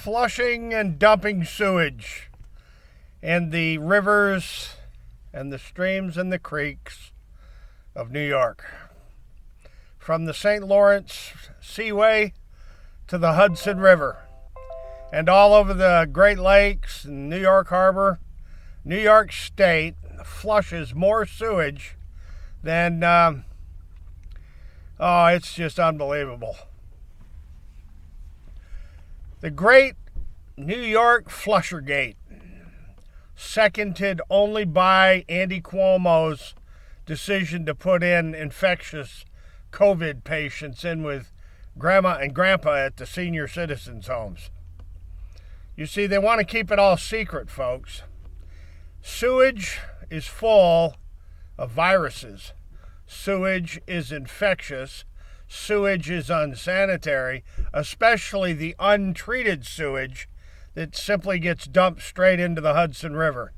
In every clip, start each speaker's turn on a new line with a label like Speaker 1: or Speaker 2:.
Speaker 1: flushing and dumping sewage in the rivers and the streams and the creeks of New York. From the St. Lawrence Seaway to the Hudson River and all over the Great Lakes and New York Harbor, New York State flushes more sewage than, it's just unbelievable. The Great New York Flushergate, seconded only by Andy Cuomo's decision to put in infectious COVID patients in with grandma and grandpa at the senior citizens' homes. You see, they want to keep it all secret, folks. Sewage is full of viruses. Sewage is infectious. Sewage is unsanitary, especially the untreated sewage that simply gets dumped straight into the Hudson River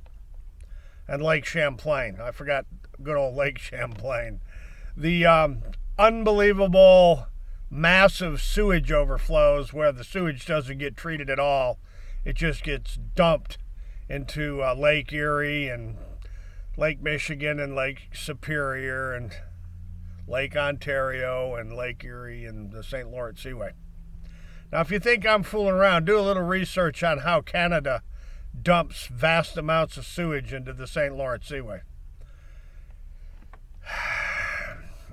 Speaker 1: and Lake Champlain. I forgot good old Lake Champlain. The unbelievable massive sewage overflows where the sewage doesn't get treated at all. It just gets dumped into Lake Erie and Lake Michigan and Lake Superior and Lake Ontario and Lake Erie and the St. Lawrence Seaway. Now, if you think I'm fooling around, do a little research on how Canada dumps vast amounts of sewage into the St. Lawrence Seaway.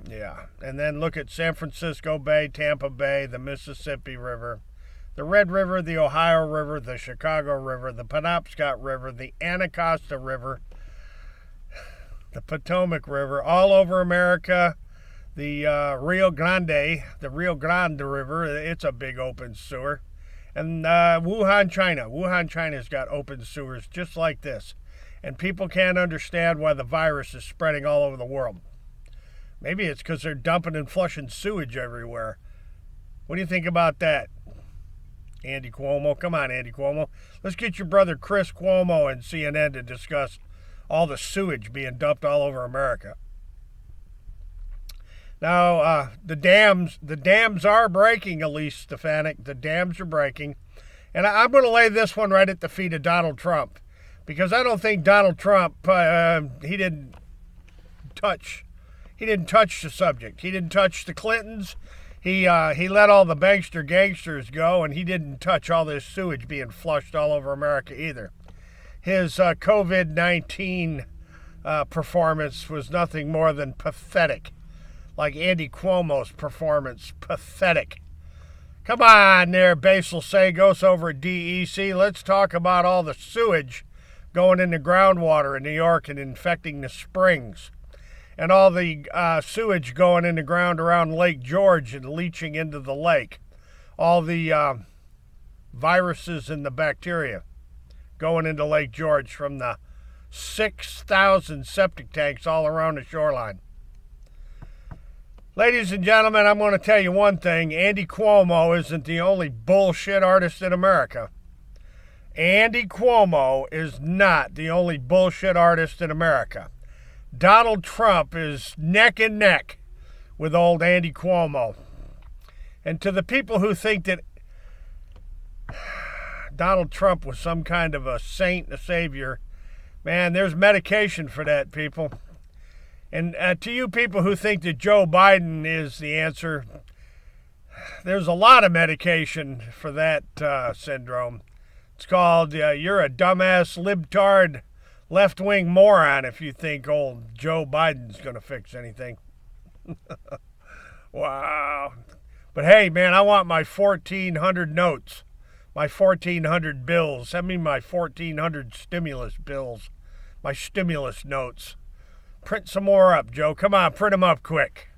Speaker 1: Yeah, and then look at San Francisco Bay, Tampa Bay, the Mississippi River, the Red River, the Ohio River, the Chicago River, the Penobscot River, the Anacostia River, the Potomac River, all over America. The Rio Grande River, it's a big open sewer. And Wuhan, China. Wuhan, China's got open sewers just like this. And people can't understand why the virus is spreading all over the world. Maybe it's because they're dumping and flushing sewage everywhere. What do you think about that, Andy Cuomo? Come on, Andy Cuomo. Let's get your brother Chris Cuomo and CNN to discuss all the sewage being dumped all over America. Now, the dams are breaking, Elise Stefanik. The dams are breaking. And I'm going to lay this one right at the feet of Donald Trump, because I don't think Donald Trump, he didn't touch the subject. He didn't touch the Clintons. He let all the gangsters go, and he didn't touch all this sewage being flushed all over America either. His COVID-19 performance was nothing more than pathetic. Like Andy Cuomo's performance, pathetic. Come on there, Basil Sagos over at DEC. Let's talk about all the sewage going into groundwater in New York and infecting the springs. And all the sewage going in the ground around Lake George and leaching into the lake. All the viruses and the bacteria going into Lake George from the 6,000 septic tanks all around the shoreline. Ladies and gentlemen, I'm going to tell you one thing. Andy Cuomo isn't the only bullshit artist in America. Andy Cuomo is not the only bullshit artist in America. Donald Trump is neck and neck with old Andy Cuomo. And to the people who think that Donald Trump was some kind of a saint, a savior, man, there's medication for that, people. And to you people who think that Joe Biden is the answer, there's a lot of medication for that syndrome. It's called you're a dumbass, libtard, left-wing moron if you think old Joe Biden's going to fix anything. Wow. But hey, man, I want my 1,400 notes, my 1,400 bills. Send me my 1,400 stimulus bills, my stimulus notes. Print some more up, Joe. Come on, print them up quick.